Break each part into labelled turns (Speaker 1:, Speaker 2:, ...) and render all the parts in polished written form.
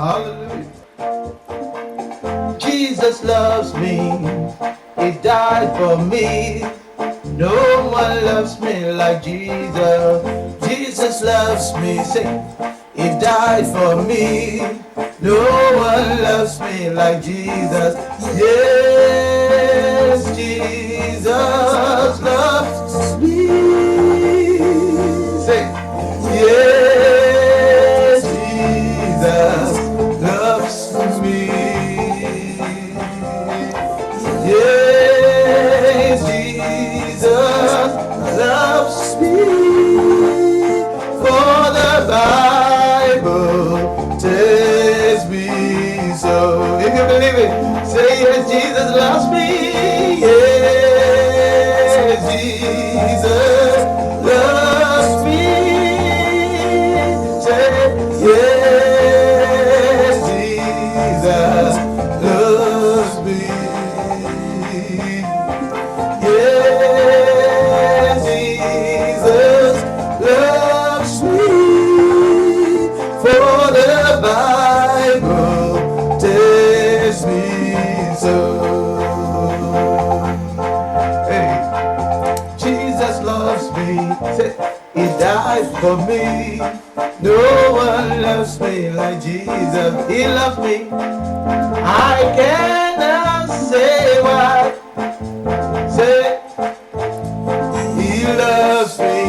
Speaker 1: Hallelujah. Jesus loves me. He died for me. No one loves me like Jesus. Jesus loves me. Say, He died for me. No one loves me like Jesus. Yes, Jesus loves me. Say, yes, Jesus loves me. Yes, Jesus loves me. For the Bible tells me so. If you believe it, say yes, Jesus loves me. Yes, Jesus loves me. Say yes, Jesus loves me. Yes, Jesus loves me. For the Bible tells me so. Hey, Jesus loves me. Say, He died for me. No one loves me like Jesus. He loves me. I cannot say why. Say, He loves me.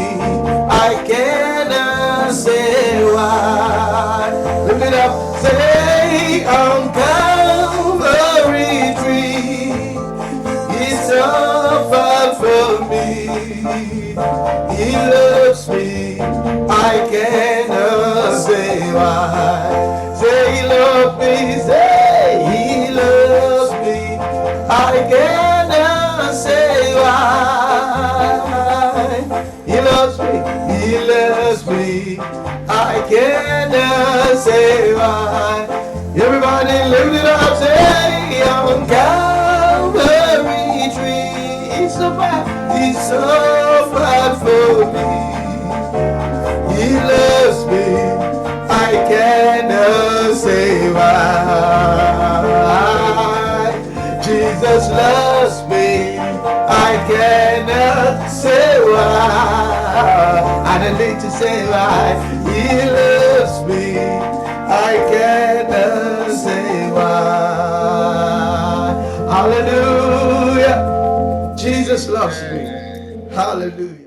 Speaker 1: I cannot say why. Lift it up. Say, on Calvary tree, He suffered for me. He loves me. I cannot say why. Say, He loves me. Say, He loves me. I cannot say why. He loves me. He loves me. I cannot say why. Everybody lift it up. Say, on Calvary tree, He suffered for me. He loves me. I cannot say why. Jesus loves me. I cannot say why. I don't need to say why. He loves me. I cannot say why. Hallelujah. Jesus loves me. Hallelujah.